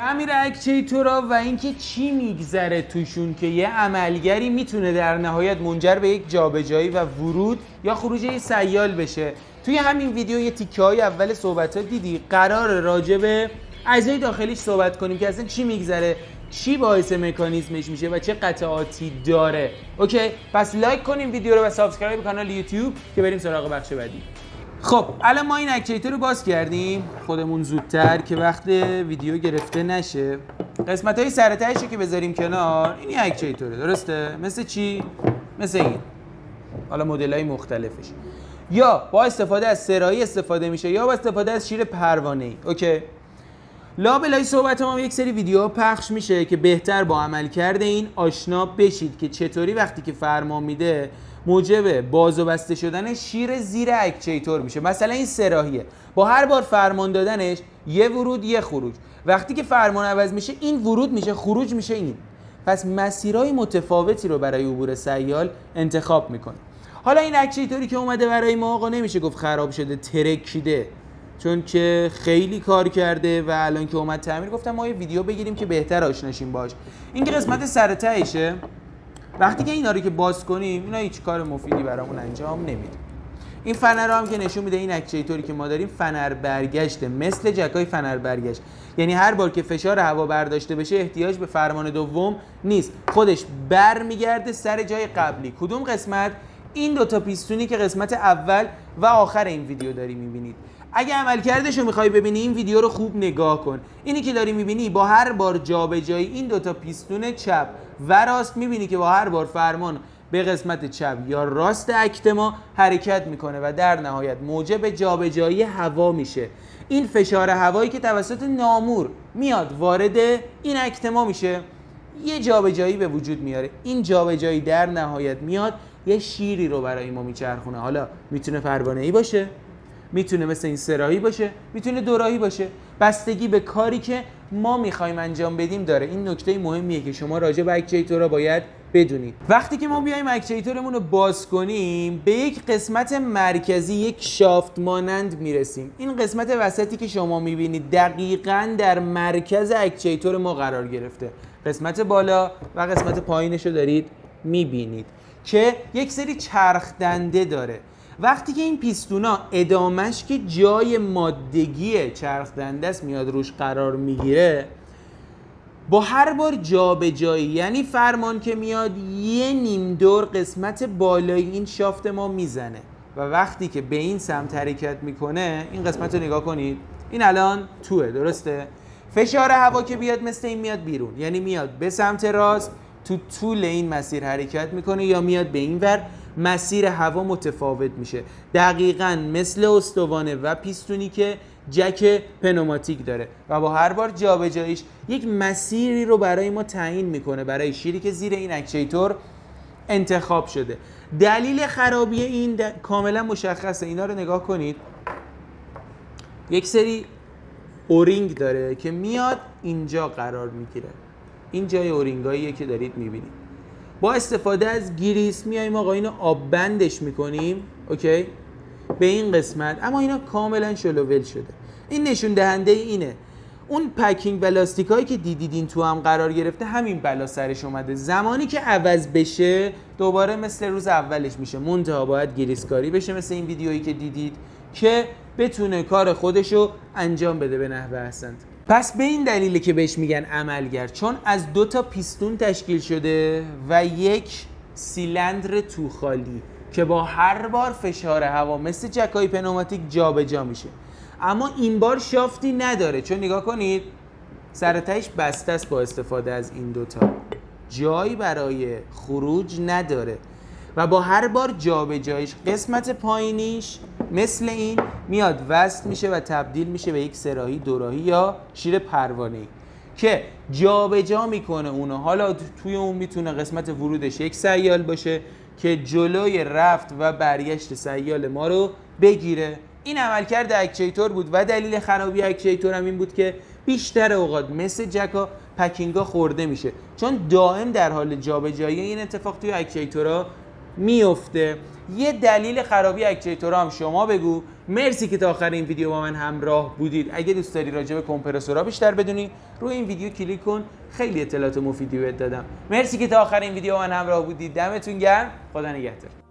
تعمیر اکچویتورها و اینکه چی میگذره توشون که یه عملگری میتونه در نهایت منجر به یک جابجایی و ورود یا خروج یه سیال بشه. توی همین ویدیو یه تیکه‌های اول صحبت‌ها دیدی قرار راجع به اجزای داخلیش صحبت کنیم که اصلا چی میگذره، چی باعث مکانیزمش میشه و چه قطعاتی داره. اوکی، پس لایک کنیم ویدیو رو و سابسکرایب کانال یوتیوب که بریم سراغ بخش بعدی. خب الان ما این اکچویتور رو باز کردیم خودمون زودتر که وقت ویدیو گرفته نشه. قسمت‌های سر تهش که بذاریم کنار، این اکچویتوره، درسته؟ مثل چی؟ مثل این. حالا مدل‌های مختلفش. یا با استفاده از سرایی استفاده میشه یا با استفاده از شیر پروانه‌ای. اوکی. لابلای صحبت ما یک سری ویدیوها پخش میشه که بهتر با عملکرد این آشنا بشید که چطوری وقتی که فرمان میده موجب باز و بسته شدن شیر زیر اکچویتور میشه. مثلا این سراحیه، با هر بار فرمان دادنش یه ورود یه خروج. وقتی که فرمان عوض میشه این ورود میشه، خروج میشه این. پس مسیرهای متفاوتی رو برای عبور سیال انتخاب میکنه. حالا این اکچویتوری که اومده برای ما آقا نمیشه گفت خراب شده، ترکیده، چون که خیلی کار کرده و الان که اومد تعمیر گفتم ما یه ویدیو بگیریم که بهتر آشناشیم باش. این که قسمت سر تهشه، وقتی که اینا رو که باز کنیم اینا هیچ کار مفیدی برامون انجام نمیده. این فنر هم که نشون میده این اکچویتوری که ما داریم فنر برگشته، مثل جکای فنر برگشت. یعنی هر بار که فشار هوا برداشته بشه احتیاج به فرمان دوم نیست، خودش برمیگرده سر جای قبلی. کدوم قسمت؟ این دوتا پیستونی که قسمت اول و آخر این ویدیو داری میبینید. اگه عملکردش رو میخوای ببینی این ویدیو رو خوب نگاه کن. اینی که داری میبینی با هر بار جابجایی این دوتا پیستون چپ و راست میبینی که با هر بار فرمان به قسمت چپ یا راست اکتما حرکت میکنه و در نهایت موجب جابجایی هوا میشه. این فشار هوایی که توسط نامور میاد وارد این اکتما میشه یه جابجایی به وجود میاره. این جابجایی در نهایت میاد یه شیری رو برای ما میچرخونه. حالا میتونه پروانه‌ای باشه، میتونه مثل این سراحی باشه، میتونه دوراهی باشه، بستگی به کاری که ما میخوایم انجام بدیم داره. این نکته مهمیه که شما راجع به اکچویتورها باید بدونید. وقتی که ما بیایم اکچویتورمون رو باز کنیم به یک قسمت مرکزی، یک شافت مانند میرسیم. این قسمت وسطی که شما میبینید دقیقاً در مرکز اکچویتور ما قرار گرفته. قسمت بالا و قسمت پایینش رو دارید میبینید که یک سری چرخ دنده داره. وقتی که این پیستونا ادامش که جای مادگی چرخ دنده است میاد روش قرار میگیره، با هر بار جابجایی یعنی فرمان که میاد یه نیم دور قسمت بالای این شافت ما میزنه و وقتی که به این سمت حرکت میکنه این قسمت رو نگاه کنید، این الان توه، درسته؟ فشار هوا که بیاد مثل این میاد بیرون، یعنی میاد به سمت راست تو طول این مسیر حرکت میکنه یا میاد به این ور، مسیر هوا متفاوت میشه. دقیقاً مثل استوانه و پیستونی که جک پنوماتیک داره و با هر بار جابجاییش یک مسیری رو برای ما تعیین میکنه برای شیری که زیر این اکچویتور انتخاب شده. دلیل خرابی این کاملا مشخصه. اینا رو نگاه کنید، یک سری اورینگ داره که میاد اینجا قرار میگیره. این جای اورینگاییه که دارید میبینید. با استفاده از گریس میایم آقا اینو آب بندش میکنیم، اوکی، به این قسمت، اما اینا کاملا شلوول شده. این نشون دهنده اینه اون پکینگ و لاستیکایی که دیدین تو هم قرار گرفته همین بلا سرش اومده. زمانی که عوض بشه دوباره مثل روز اولش میشه، منتها باید گریس کاری بشه مثل این ویدیویی که دیدید که بتونه کار خودشو انجام بده به نحو احسن. پس به این دلیله که بهش میگن عملگر، چون از دو تا پیستون تشکیل شده و یک سیلندر توخالی که با هر بار فشار هوا مثل جکای پنوماتیک جابجا میشه. اما این بار شافتی نداره، چون نگاه کنید سر تهش بسته است. با استفاده از این دوتا جایی برای خروج نداره و با هر بار جابجاییش قسمت پایینیش مثل این میاد وصل میشه و تبدیل میشه به یک سراحی، دوراهی یا شیر پروانه‌ای که جابجا میکنه اونو. حالا توی اون میتونه قسمت ورودش یک سیال باشه که جلوی رفت و برگشت سیال ما رو بگیره. این عملکرد اکچویتور بود و دلیل خرابی اکچویتور هم این بود که بیشتر اوقات مثل جکا پکینگا خورده میشه، چون دائم در حال جابجایی این اتفاق توی اکچویتورها میفته. یه دلیل خرابی اکچویتورها هم شما بگو. مرسی که تا آخر این ویدیو با من همراه بودید. اگه دوست داری راجع به کمپرسورها بیشتر بدونی روی این ویدیو کلیک کن، خیلی اطلاعات مفیدی بهت دادم. مرسی که تا آخر این ویدیو با من همراه بودید. دمتون گرم. خدا نگهدار.